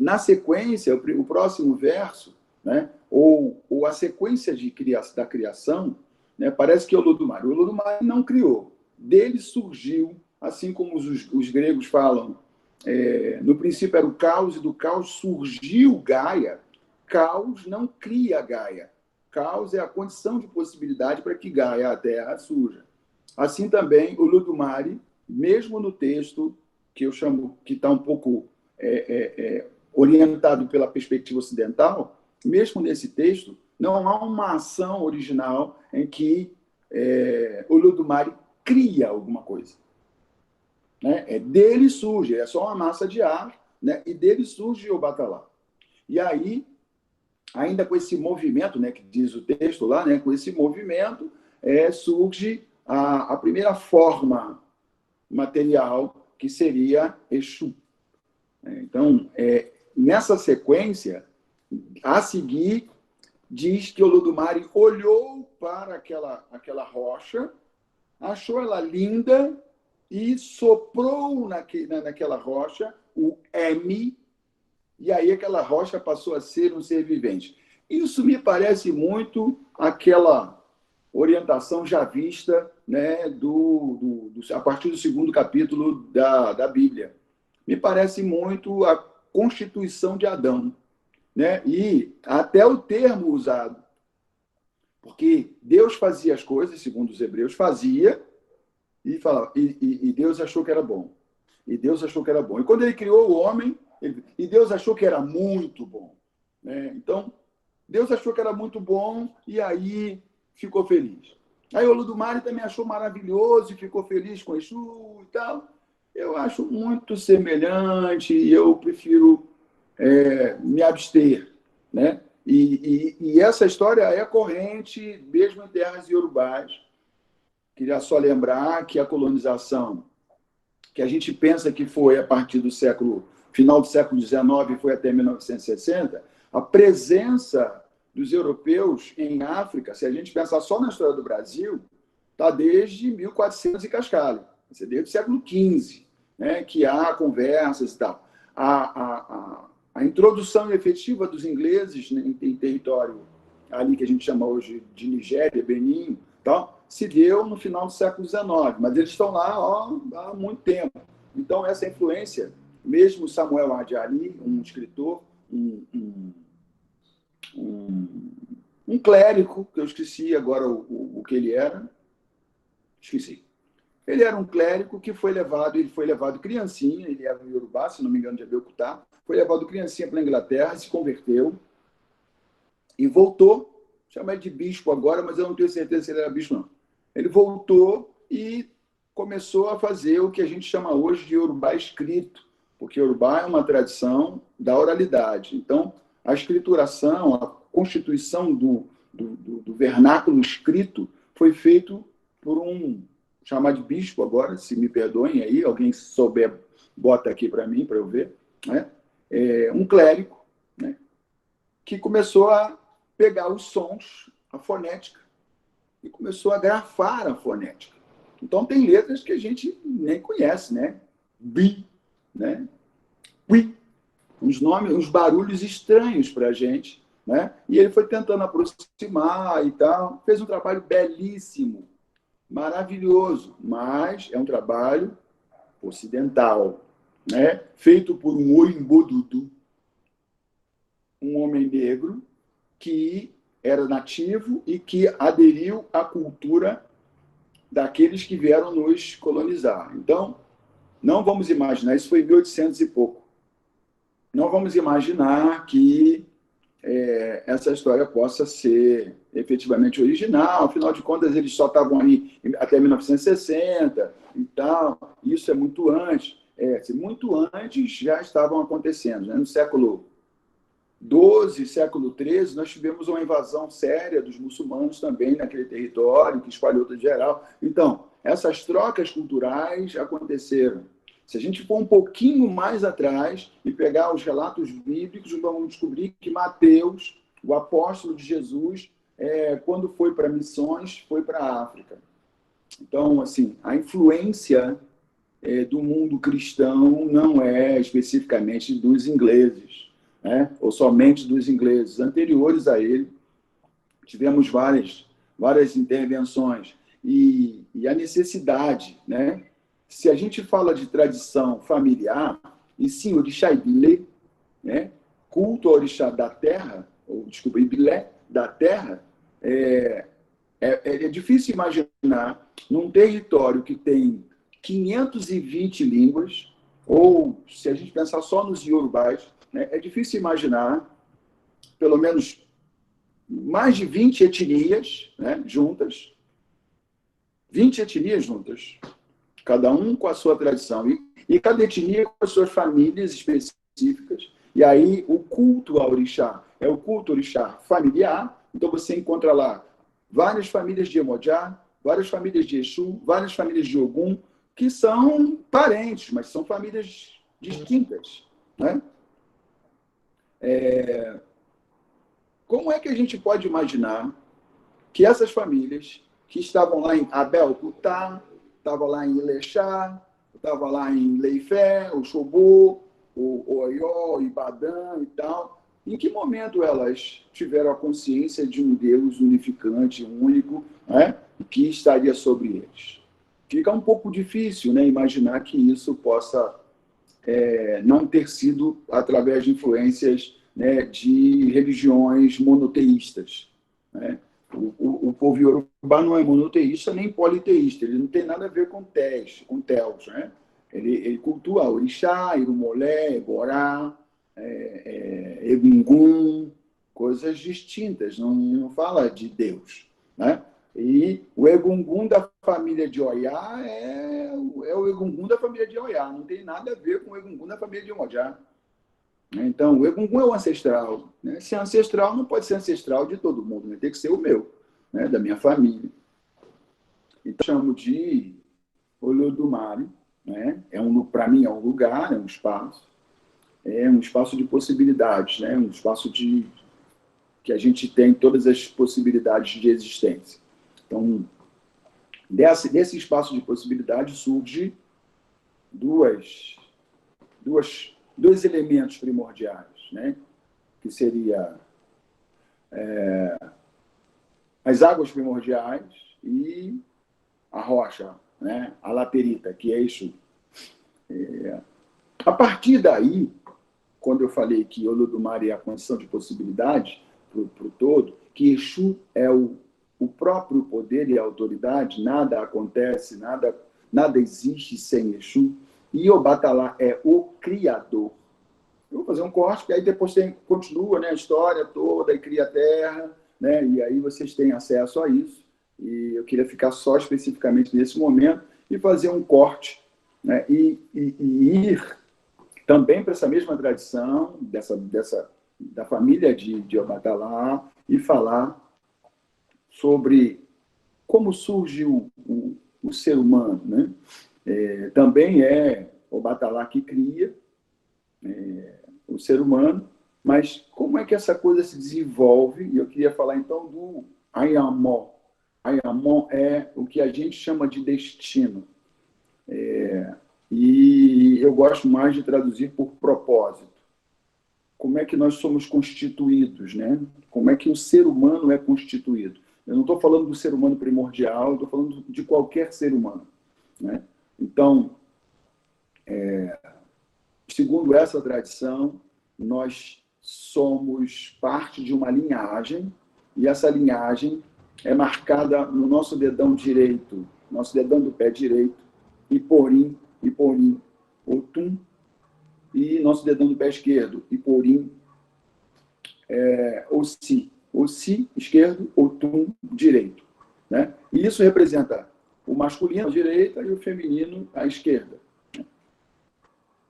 Na sequência, o próximo verso, né, ou a sequência da criação, né, parece que é o Olodumare. O Olodumare não criou. Dele surgiu, assim como os gregos falam, no princípio era o caos, e do caos surgiu Gaia. Caos não cria Gaia. Caos é a condição de possibilidade para que Gaia, a Terra, surja. Assim também, o Olodumare, mesmo no texto, que eu chamo, que está um pouco orientado pela perspectiva ocidental, mesmo nesse texto, não há uma ação original em que o Olodumare cria alguma coisa. Né? Dele surge, é só uma massa de ar, né? E dele surge o Batalá. E aí, ainda com esse movimento, né, que diz o texto lá, né, com esse movimento, surge a primeira forma material, que seria Exu. Então, nessa sequência, a seguir, diz que Olodumare olhou para aquela rocha, achou ela linda e soprou naquela rocha o M, e aí aquela rocha passou a ser um ser vivente. Isso me parece muito aquela orientação já vista, né, a partir do segundo capítulo da Bíblia. Me parece muito a constituição de Adão, né? E até o termo usado. Porque Deus fazia as coisas, segundo os hebreus, fazia, e Deus achou que era bom. E Deus achou que era bom. E quando ele criou o homem, e Deus achou que era muito bom. Né? Então, Deus achou que era muito bom e aí ficou feliz. Aí o Olodumare também achou maravilhoso e ficou feliz com Exu e tal. Eu acho muito semelhante e eu prefiro me abster. Né? E essa história é corrente mesmo em terras iorubás. Queria só lembrar que a colonização, que a gente pensa que foi a partir do final do século XIX, foi até 1960, a presença dos europeus em África, se a gente pensar só na história do Brasil, está desde 1400 e cascalho, desde o século XV, né, que há conversas e tal. A introdução efetiva dos ingleses em território ali que a gente chama hoje de Nigéria, Benin, tal, se deu no final do século XIX, mas eles estão lá há muito tempo. Então, essa influência, mesmo Samuel Adjali, um escritor, um clérigo, que eu esqueci agora o que ele era, esqueci. Ele era um clérigo que ele foi levado criancinha, ele era um Yorubá, se não me engano, de Abeokuta, foi levado criancinha para a Inglaterra, se converteu e voltou, chama ele de bispo agora, mas eu não tenho certeza se ele era bispo, não. Ele voltou e começou a fazer o que a gente chama hoje de Yorubá escrito, porque Yorubá é uma tradição da oralidade. Então, a escrituração, a constituição do vernáculo escrito foi feito por um, chamar de bispo agora, se me perdoem aí, alguém souber, bota aqui para mim, para eu ver, né? Um clérigo, né? Que começou a pegar os sons, a fonética, e começou a grafar a fonética. Então, tem letras que a gente nem conhece, né? Bi, né? Ui, uns nomes, uns barulhos estranhos para a gente, né? E ele foi tentando aproximar e tal, fez um trabalho belíssimo, maravilhoso, mas é um trabalho ocidental, né? Feito por um Oimbodudu, um homem negro que era nativo e que aderiu à cultura daqueles que vieram nos colonizar. Então, não vamos imaginar, isso foi em 1800 e pouco, não vamos imaginar que essa história possa ser efetivamente original, afinal de contas, eles só estavam ali até 1960 e tal, isso é muito antes. Muito antes já estavam acontecendo. Né? No século XII, século XIII, nós tivemos uma invasão séria dos muçulmanos também naquele território, que espalhou todo geral. Então, essas trocas culturais aconteceram. Se a gente for um pouquinho mais atrás e pegar os relatos bíblicos, vamos descobrir que Mateus, o apóstolo de Jesus, quando foi para missões, foi para a África. Então, assim, a influência do mundo cristão não é especificamente dos ingleses. né? Ou somente dos ingleses. Anteriores a ele, tivemos várias intervenções. E a necessidade, né? Se a gente fala de tradição familiar, e sim, orixá Ibilé, né? Culto ao orixá da terra, ou desculpa, Ibilé, da terra, é difícil imaginar num território que tem 520 línguas, ou se a gente pensar só nos iorubás, né, é difícil imaginar pelo menos mais de 20 etnias, né, juntas, 20 etnias juntas, cada um com a sua tradição, e cada etnia com as suas famílias específicas, e aí o culto ao orixá é o culto ao orixá familiar, então você encontra lá várias famílias de Iemoja, várias famílias de Exu, várias famílias de Ogum, que são parentes, mas são famílias distintas, né? Como é que a gente pode imaginar que essas famílias que estavam lá em Abel-Kutá, estavam lá em Ilexá, estavam lá em Leifé, o Xobô, o Oió, o Ibadã e tal, em que momento elas tiveram a consciência de um Deus unificante, único, né, que estaria sobre eles? Fica um pouco difícil, né, imaginar que isso possa não ter sido através de influências, né, de religiões monoteístas, né? O povo iorubá não é monoteísta nem politeísta, ele não tem nada a ver com Teus, né? Ele cultua orixá, irumolé, eborá, egungun, coisas distintas, não fala de Deus, né? E o egungun da família de Oiá é o egungun da família de Oiá, não tem nada a ver com o egungun da família de Iemoja. Então, o egungun é o ancestral, né? Se é ancestral, não pode ser ancestral de todo mundo, né? Tem que ser o meu, né? Da minha família. Então, chamo de Olodumare, né? Para mim, é um lugar, é um espaço de possibilidades, né? Um espaço que a gente tem todas as possibilidades de existência. Então, desse espaço de possibilidade surge dois elementos primordiais, né? Que seria as águas primordiais e a rocha, né? A laterita, que é isso. A partir daí, quando eu falei que Olodumare é a condição de possibilidade para o todo, que Exu é o próprio poder e a autoridade, nada acontece, nada existe sem Exu, e Obatalá é o criador. Eu vou fazer um corte, porque aí depois continua, né, a história toda, e cria a terra, né, e aí vocês têm acesso a isso. E eu queria ficar só especificamente nesse momento e fazer um corte, né, e ir também para essa mesma tradição da família de Obatalá e falar sobre como surge o ser humano, né? Também é Obatalá que cria o ser humano, mas como é que essa coisa se desenvolve? E eu queria falar então do Ayamó. Ayamó é o que a gente chama de destino. E eu gosto mais de traduzir por propósito. Como é que nós somos constituídos, né? Como é que o ser humano é constituído? Eu não estou falando do ser humano primordial, estou falando de qualquer ser humano, né? Então, segundo essa tradição, nós somos parte de uma linhagem, e essa linhagem é marcada no nosso dedão direito, nosso dedão do pé direito, Iporim, Otum, e nosso dedão do pé esquerdo, Iporim, Ossi esquerdo, Otum direito, né? E isso representa o masculino à direita e o feminino à esquerda.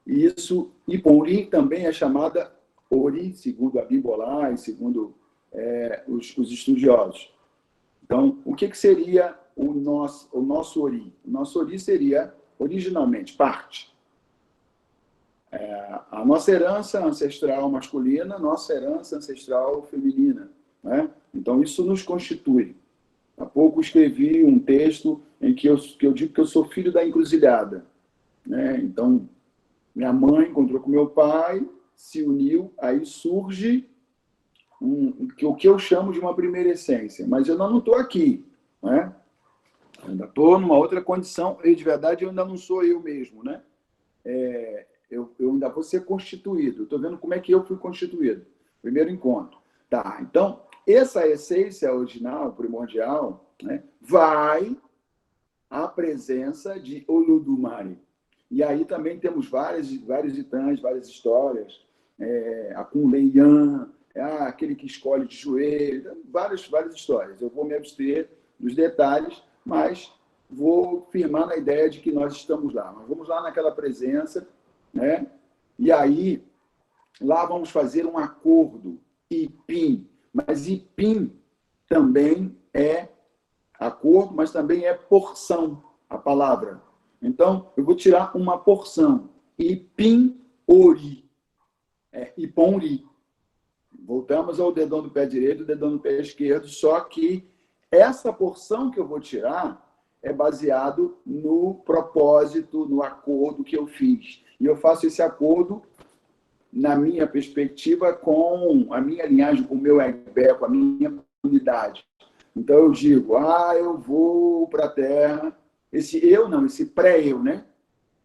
E isso, Iporim também é chamada Ori, segundo a Bimbolá e segundo os estudiosos. Então, o que seria o nosso Ori? O nosso Ori seria, originalmente, parte. A nossa herança ancestral masculina, nossa herança ancestral feminina, né? Então, isso nos constitui. Há pouco escrevi um texto em que eu digo que eu sou filho da encruzilhada, né? Então, minha mãe encontrou com meu pai se uniu, aí surge o que eu chamo de uma primeira essência. Mas eu não estou aqui, né? Eu ainda estou numa outra condição, e de verdade eu ainda não sou eu mesmo, né? Eu ainda vou ser constituído. Estou vendo como é que eu fui constituído. Primeiro encontro. Tá, então, essa essência original, primordial, né, vai à presença de Olodumare. E aí também temos vários titãs, várias histórias. A Kunleian, aquele que escolhe de joelho, várias histórias. Eu vou me abster dos detalhes, mas vou firmar na ideia de que nós estamos lá. Nós vamos lá naquela presença, né? E aí, lá vamos fazer um acordo, Ipim. Mas Ipim também é acordo, mas também é porção, a palavra. Então, eu vou tirar uma porção. Ipim Ori. Iponri. Voltamos ao dedão do pé direito e dedão do pé esquerdo, só que essa porção que eu vou tirar é baseado no propósito, no acordo que eu fiz. E eu faço esse acordo, na minha perspectiva, com a minha linhagem, com o meu Egbe, com a minha comunidade. Então eu digo, eu vou para a Terra, esse pré-eu, né?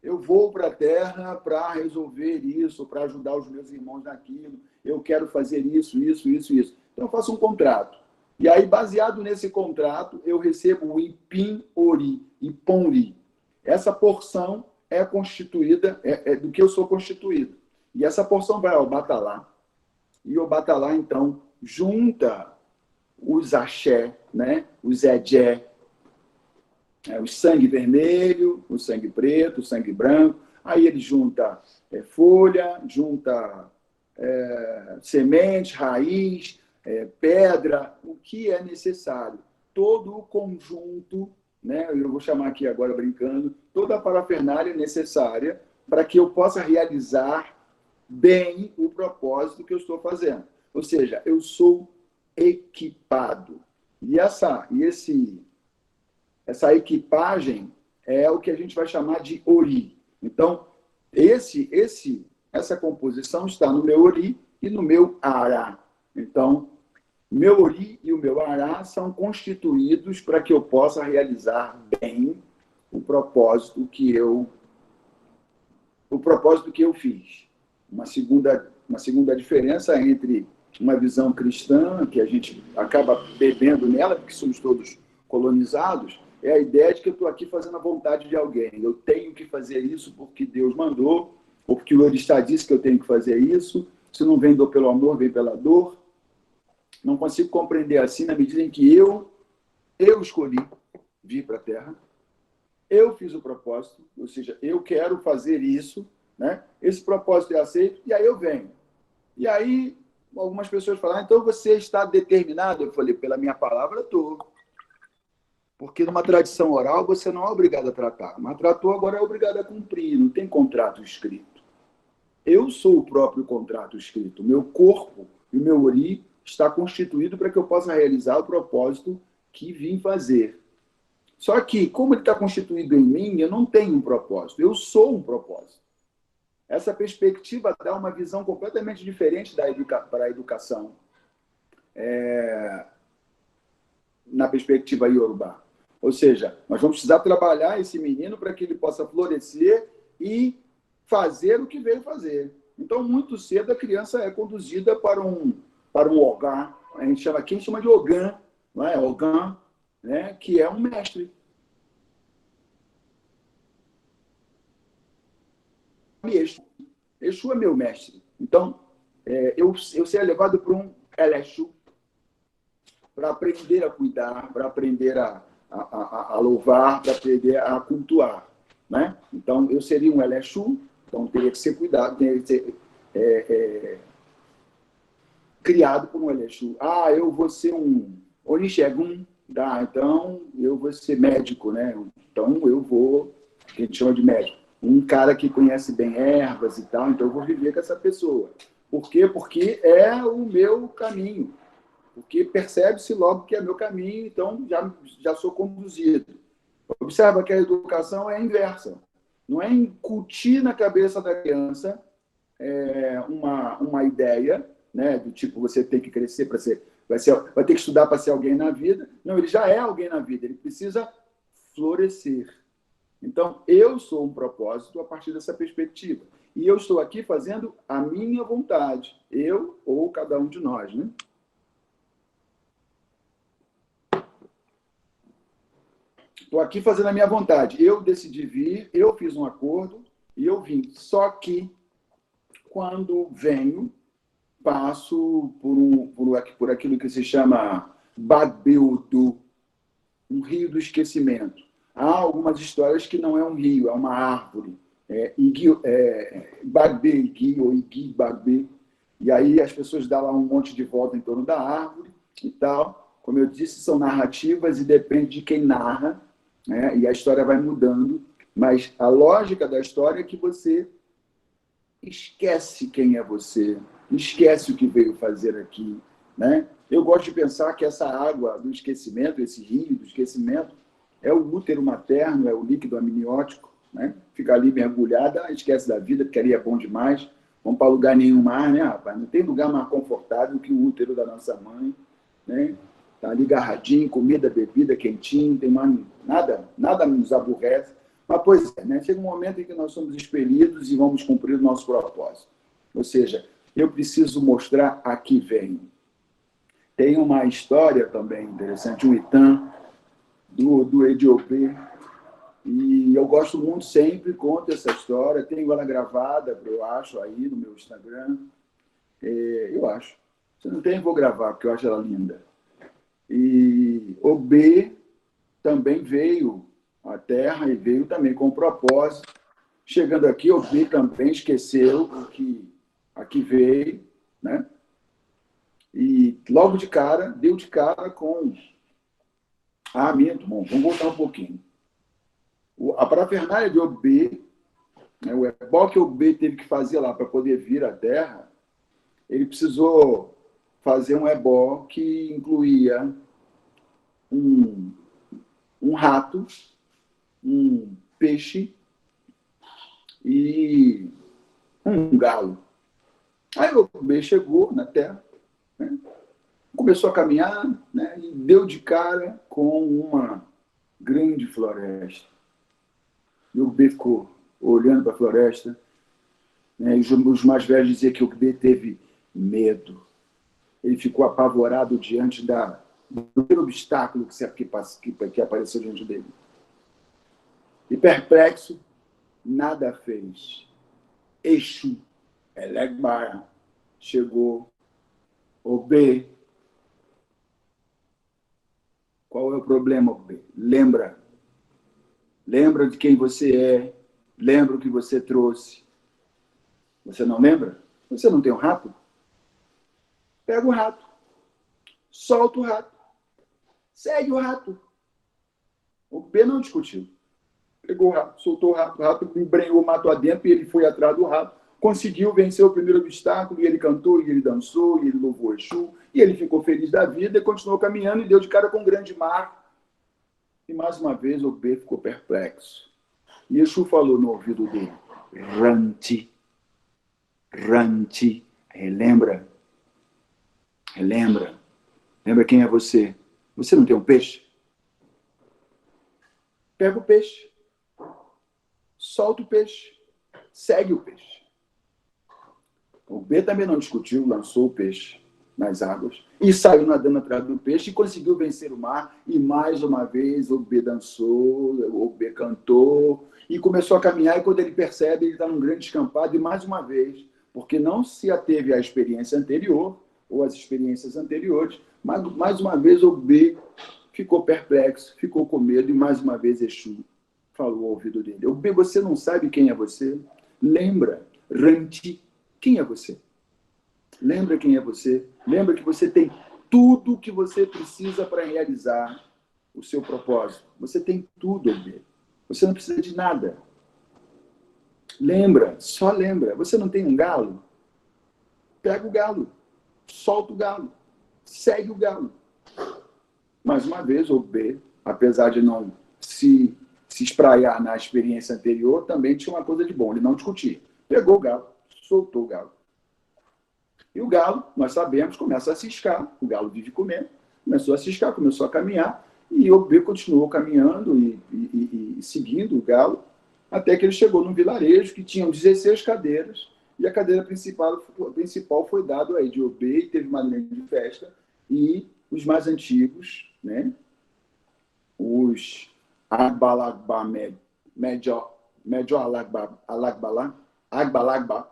Eu vou para a Terra para resolver isso, para ajudar os meus irmãos naquilo, eu quero fazer isso. Então eu faço um contrato. E aí, baseado nesse contrato, eu recebo o Ipim Ori, Iponri. Essa porção é constituída, do que eu sou constituído. E essa porção vai ao Batalá. E o Batalá, então, junta os axé, né? Os edé, o sangue vermelho, o sangue preto, o sangue branco. Aí ele junta folha, junta semente, raiz, pedra, o que é necessário. Todo o conjunto, né? Eu vou chamar aqui agora brincando, toda a parafernália necessária para que eu possa realizar bem o propósito que eu estou fazendo. Ou seja, eu sou equipado. E essa equipagem é o que a gente vai chamar de Ori. Então, essa composição está no meu Ori e no meu Ará. Então, meu Ori e o meu Ará são constituídos para que eu possa realizar bem o propósito que eu fiz. Uma segunda diferença entre uma visão cristã, que a gente acaba bebendo nela, porque somos todos colonizados, é a ideia de que eu estou aqui fazendo a vontade de alguém. Eu tenho que fazer isso porque Deus mandou, ou porque o Orixá disse que eu tenho que fazer isso. Se não vem pelo amor, vem pela dor. Não consigo compreender assim na medida em que eu escolhi vir para a Terra, eu fiz o propósito, ou seja, eu quero fazer isso, né? Esse propósito é aceito, e aí eu venho. E aí, algumas pessoas falam, então você está determinado? Eu falei, pela minha palavra, estou. Porque numa tradição oral você não é obrigado a tratar, mas tratou, agora é obrigado a cumprir, não tem contrato escrito. Eu sou o próprio contrato escrito. O meu corpo e o meu Ori está constituído para que eu possa realizar o propósito que vim fazer. Só que, como ele está constituído em mim, eu não tenho um propósito, eu sou um propósito. Essa perspectiva dá uma visão completamente diferente para a educação, na perspectiva iorubá. Ou seja, nós vamos precisar trabalhar esse menino para que ele possa florescer e fazer o que veio fazer. Então, muito cedo, a criança é conduzida para um ogã, quem chama de ogã, não é? Ogã, né? Que é um mestre. Exu é meu mestre. Então, eu serei levado para um Elexu para aprender a cuidar, para aprender a louvar, para aprender a cultuar, né? Então, eu seria um Elexu, então teria que ser cuidado, teria que ser criado por um Elexu. Eu vou ser um Onixegun, então eu vou ser médico, né? Então eu vou, que a gente chama de médico, um cara que conhece bem ervas e tal, então eu vou viver com essa pessoa. Por quê? Porque é o meu caminho. Porque percebe-se logo que é meu caminho, então já sou conduzido. Observa que a educação é a inversa. Não é incutir na cabeça da criança uma ideia, né, do tipo, você tem que crescer para ser, vai ter que estudar para ser alguém na vida. Não, ele já é alguém na vida, ele precisa florescer. Então, eu sou um propósito a partir dessa perspectiva. E eu estou aqui fazendo a minha vontade. Eu ou cada um de nós, né? Estou aqui fazendo a minha vontade. Eu decidi vir, eu fiz um acordo e eu vim. Só que, quando venho, passo por aquilo que se chama Babeudo, um rio do esquecimento. Há algumas histórias que não é um rio, é uma árvore. Bagbe, Igui, ou Igui, Bagbe. E aí as pessoas dão lá um monte de volta em torno da árvore e tal. Como eu disse, são narrativas e depende de quem narra, né? E a história vai mudando. Mas a lógica da história é que você esquece quem é você, esquece o que veio fazer aqui, né? Eu gosto de pensar que essa água do esquecimento, esse rio do esquecimento, é o útero materno, é o líquido amniótico, né? Fica ali mergulhada, esquece da vida, porque ali é bom demais. Vamos para lugar nenhum mais, né, rapaz? Não tem lugar mais confortável que o útero da nossa mãe, né? Tá ali garradinho, comida, bebida, quentinho, tem mais nada nos aborrece. Mas, pois é, né? Chega um momento em que nós somos expelidos e vamos cumprir o nosso propósito. Ou seja, eu preciso mostrar a que venho. Tem uma história também interessante, o Itan, do Ediopê, e eu gosto muito, sempre conto essa história, tenho ela gravada, eu acho, aí no meu Instagram. Eu acho. Se não tem, vou gravar, porque eu acho ela linda. E o B também veio à Terra e veio também com um propósito. Chegando aqui, o B também esqueceu o que aqui veio, né? E logo de cara, deu de cara com... minto, bom, vamos voltar um pouquinho. A parafernália de OB, né, o ebó que o OB teve que fazer lá para poder vir à Terra, ele precisou fazer um ebó que incluía um rato, um peixe e um galo. Aí o OB chegou na Terra, né, começou a caminhar, né, e deu de cara com uma grande floresta. E o B ficou olhando para a floresta, né, e os mais velhos diziam que o B teve medo. Ele ficou apavorado diante do primeiro obstáculo que apareceu diante dele. E perplexo, nada fez. Exu, Elegbar, chegou. O B, qual é o problema, B? Lembra de quem você é, lembra o que você trouxe. Você não lembra? Você não tem um rato? Pega o rato, solta o rato, segue o rato. O B não discutiu. Pegou o rato, soltou o rato embrenhou o mato adentro e ele foi atrás do rato. Conseguiu vencer o primeiro obstáculo, e ele cantou, e ele dançou, e ele louvou Exu, e ele ficou feliz da vida, e continuou caminhando, e deu de cara com um grande mar. E mais uma vez o B ficou perplexo. E Exu falou no ouvido dele, Ranti, Ranti, relembra, lembra quem é você? Você não tem um peixe? Pega o peixe, solta o peixe, segue o peixe. O B também não discutiu, lançou o peixe nas águas e saiu nadando atrás do peixe e conseguiu vencer o mar. E mais uma vez o B dançou, o B cantou e começou a caminhar. E quando ele percebe, ele está num grande descampado. E mais uma vez, porque não se ateve à experiência anterior ou às experiências anteriores, mas mais uma vez o B ficou perplexo, ficou com medo. E mais uma vez Exu falou ao ouvido dele: o B, você não sabe quem é você? Lembra, Ranti, quem é você? Lembra quem é você? Lembra que você tem tudo que você precisa para realizar o seu propósito. Você tem tudo, Albê. Você não precisa de nada. Lembra, só lembra. Você não tem um galo? Pega o galo, solta o galo, segue o galo. Mais uma vez, o B, apesar de não se espraiar na experiência anterior, também tinha uma coisa de bom, ele não discutia. Pegou o galo, soltou o galo. E o galo, nós sabemos, começa a ciscar, o galo vive comendo, começou a ciscar, começou a caminhar, e o B continuou caminhando e seguindo o galo, até que ele chegou num vilarejo que tinha 16 cadeiras, e a cadeira principal foi dada a Ediobe, teve uma grande festa, e os mais antigos, né, os Agbalagba Agbalagba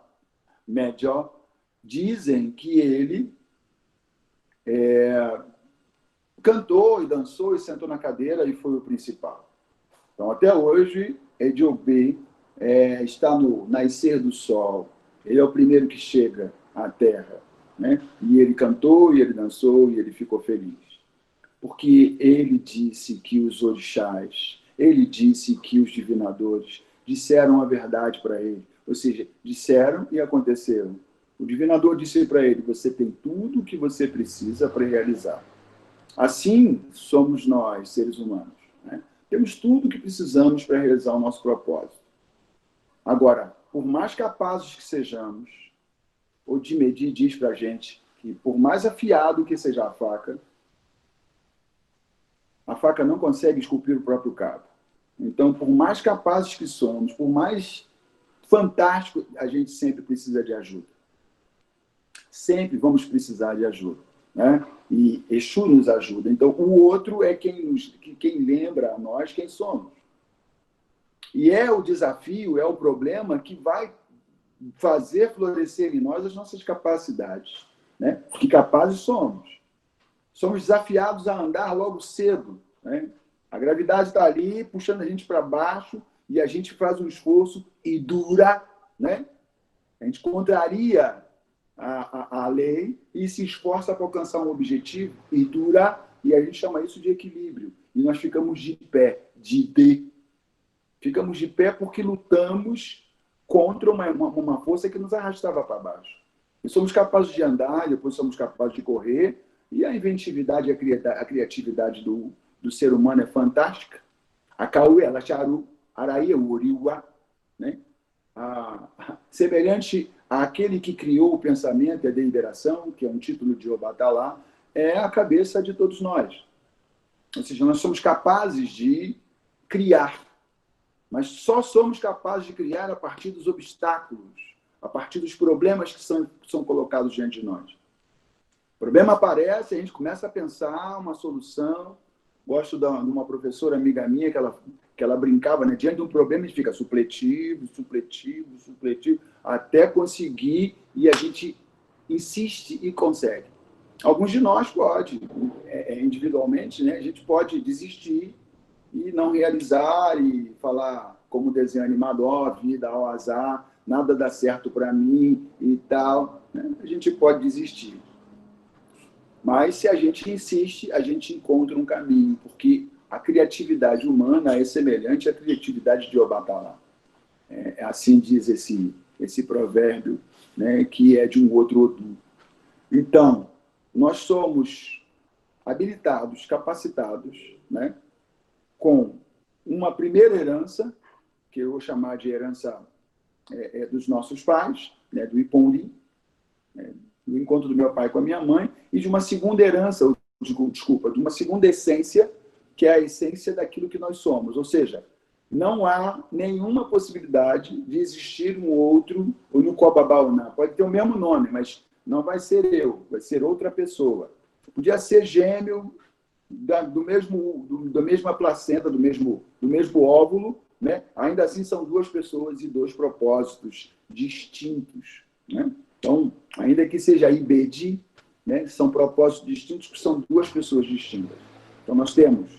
Medjó, dizem que ele cantou e dançou e sentou na cadeira e foi o principal. Então, até hoje, Ediobe está no nascer do sol. Ele é o primeiro que chega à Terra, né? E ele cantou, e ele dançou, e ele ficou feliz. Porque ele disse que os orixás, ele disse que os divinadores disseram a verdade para ele. Ou seja, disseram e aconteceram. O divinador disse para ele: você tem tudo o que você precisa para realizar. Assim somos nós, seres humanos, né? Temos tudo o que precisamos para realizar o nosso propósito. Agora, por mais capazes que sejamos, o Dimedi diz para a gente que, por mais afiado que seja a faca não consegue esculpir o próprio cabo. Então, por mais capazes que somos, por mais fantástico, a gente sempre precisa de ajuda. Sempre vamos precisar de ajuda, né? E Exu nos ajuda. Então, o outro é quem lembra a nós quem somos. E é o desafio, é o problema que vai fazer florescer em nós as nossas capacidades, né? Porque capazes somos. Somos desafiados a andar logo cedo, né? A gravidade está ali, puxando a gente para baixo, e a gente faz um esforço e dura, né? A gente contraria a lei e se esforça para alcançar um objetivo e dura, e a gente chama isso de equilíbrio. E nós ficamos de pé, ficamos de pé porque lutamos contra uma força que nos arrastava para baixo. E somos capazes de andar, depois somos capazes de correr, e a inventividade e a criatividade do ser humano é fantástica. A Cauê, ela charu, araia, uriua, né? Semelhante àquele que criou o pensamento e a deliberação, que é um título de Obatalá, é a cabeça de todos nós. Ou seja, nós somos capazes de criar, mas só somos capazes de criar a partir dos obstáculos, a partir dos problemas que são colocados diante de nós. O problema aparece, a gente começa a pensar uma solução. Gosto de uma professora amiga minha que ela brincava, né? Diante de um problema, a gente fica supletivo, até conseguir, e a gente insiste e consegue. Alguns de nós pode, individualmente, né? A gente pode desistir e não realizar e falar, como desenho animado, ó, vida, ó, azar, nada dá certo para mim e tal, né? A gente pode desistir. Mas, se a gente insiste, a gente encontra um caminho, porque a criatividade humana é semelhante à criatividade de Obatalá. Assim diz esse provérbio, né, que é de um outro Odu. Então, nós somos habilitados, capacitados, né, com uma primeira herança, que eu vou chamar de herança dos nossos pais, né, do Iponri, do encontro do meu pai com a minha mãe, e de uma segunda herança, desculpa, de uma segunda essência, que é a essência daquilo que nós somos. Ou seja, não há nenhuma possibilidade de existir um outro, ou no Kobabauna. Pode ter o mesmo nome, mas não vai ser eu, vai ser outra pessoa. Podia ser gêmeo, da mesma placenta, do mesmo óvulo, né? Ainda assim são duas pessoas e dois propósitos distintos, né? Então, ainda que seja IBD, né, são propósitos distintos, que são duas pessoas distintas. Então, nós temos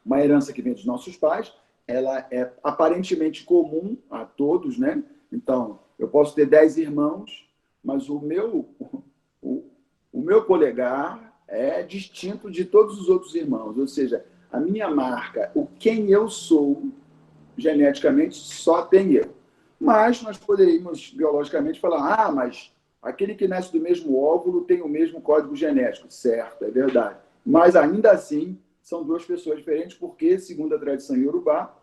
uma herança que vem dos nossos pais, ela é aparentemente comum a todos, né? Então, eu posso ter 10 irmãos, mas o meu polegar é distinto de todos os outros irmãos. Ou seja, a minha marca, o quem eu sou, geneticamente, só tem eu. Mas nós poderíamos, biologicamente, falar, mas aquele que nasce do mesmo óvulo tem o mesmo código genético. Certo, é verdade. Mas, ainda assim, são duas pessoas diferentes, porque, segundo a tradição iorubá,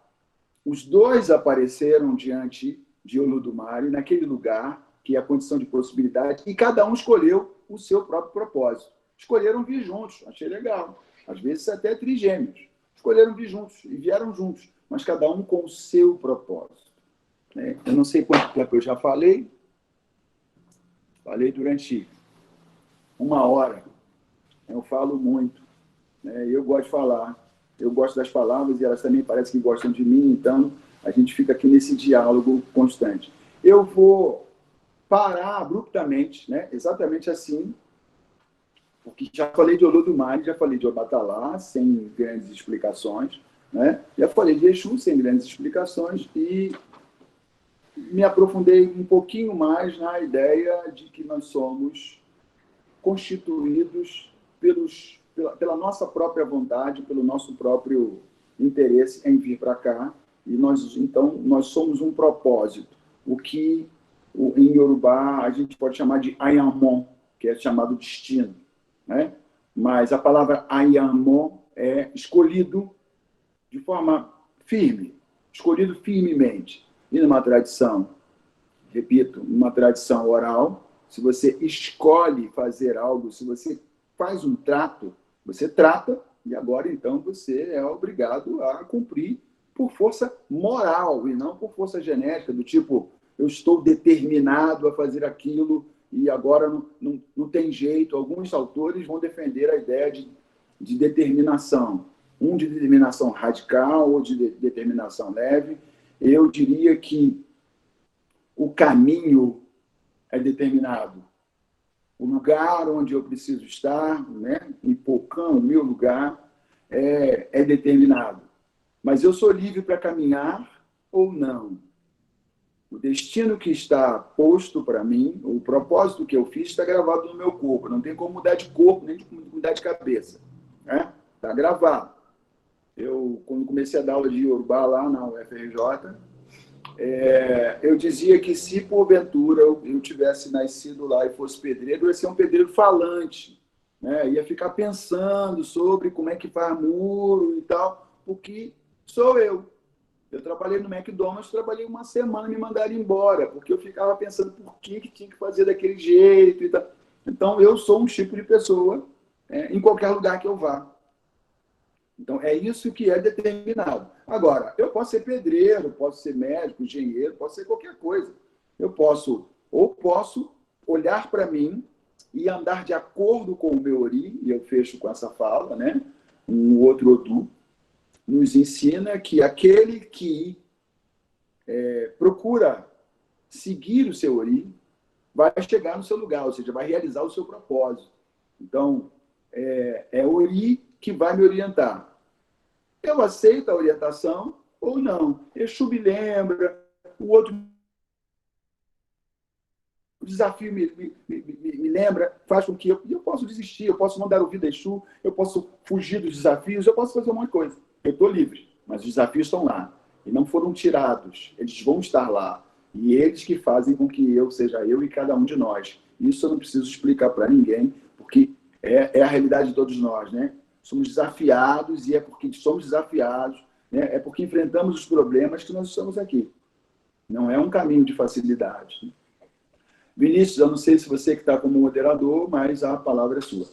os dois apareceram diante de Olodumare, naquele lugar, que é a condição de possibilidade, e cada um escolheu o seu próprio propósito. Escolheram vir juntos, achei legal. Às vezes até trigêmeos. Escolheram vir juntos e vieram juntos, mas cada um com o seu propósito. Eu não sei quanto tempo eu já falei. Falei durante 1 hora. Eu falo muito. Eu gosto de falar. Eu gosto das palavras e elas também parecem que gostam de mim, então a gente fica aqui nesse diálogo constante. Eu vou parar abruptamente, exatamente assim, porque já falei de Olodumare, já falei de Obatalá, sem grandes explicações, já falei de Exu, sem grandes explicações, e me aprofundei um pouquinho mais na ideia de que nós somos constituídos pela nossa própria vontade, pelo nosso próprio interesse em vir para cá, e nós somos um propósito, o que em Yorubá a gente pode chamar de Ayamon, que é chamado destino, Mas a palavra Ayamon é escolhido de forma firme, escolhido firmemente. E numa tradição, repito, numa tradição oral, se você escolhe fazer algo, se você faz um trato, você trata, e agora, então, você é obrigado a cumprir por força moral e não por força genética, do tipo, eu estou determinado a fazer aquilo e agora não tem jeito. Alguns autores vão defender a ideia de determinação, de determinação radical ou de determinação leve. Eu diria que o caminho é determinado. O lugar onde eu preciso estar, em Pocã, o meu lugar, é determinado. Mas eu sou livre para caminhar ou não. O destino que está posto para mim, o propósito que eu fiz, está gravado no meu corpo. Não tem como mudar de corpo, nem mudar de cabeça. Está gravado. Eu, quando comecei a dar aula de Yorubá lá na UFRJ, eu dizia que se porventura eu tivesse nascido lá e fosse pedreiro, eu ia ser um pedreiro falante, ia ficar pensando sobre como é que faz muro e tal, porque sou eu. Eu trabalhei no McDonald's, trabalhei 1 semana e me mandaram embora, porque eu ficava pensando por que tinha que fazer daquele jeito e tal. Então, eu sou um tipo de pessoa em qualquer lugar que eu vá. Então, é isso que é determinado. Agora, eu posso ser pedreiro, posso ser médico, engenheiro, posso ser qualquer coisa. Eu posso olhar para mim e andar de acordo com o meu Ori, e eu fecho com essa fala, um outro Odu, nos ensina que aquele que procura seguir o seu Ori vai chegar no seu lugar, ou seja, vai realizar o seu propósito. Então, é o Ori que vai me orientar. Eu aceito a orientação ou não. Exu me lembra, o outro desafio me lembra, faz com que eu posso desistir, eu posso não dar ouvido a Exu, eu posso fugir dos desafios, eu posso fazer um monte de coisa. Eu estou livre, mas os desafios estão lá. E não foram tirados, eles vão estar lá. E eles que fazem com que eu seja eu e cada um de nós. Isso eu não preciso explicar para ninguém, porque é a realidade de todos nós, Somos desafiados, e é porque somos desafiados, é porque enfrentamos os problemas que nós estamos aqui. Não é um caminho de facilidade. Vinícius, eu não sei se você que está como moderador, mas a palavra é sua.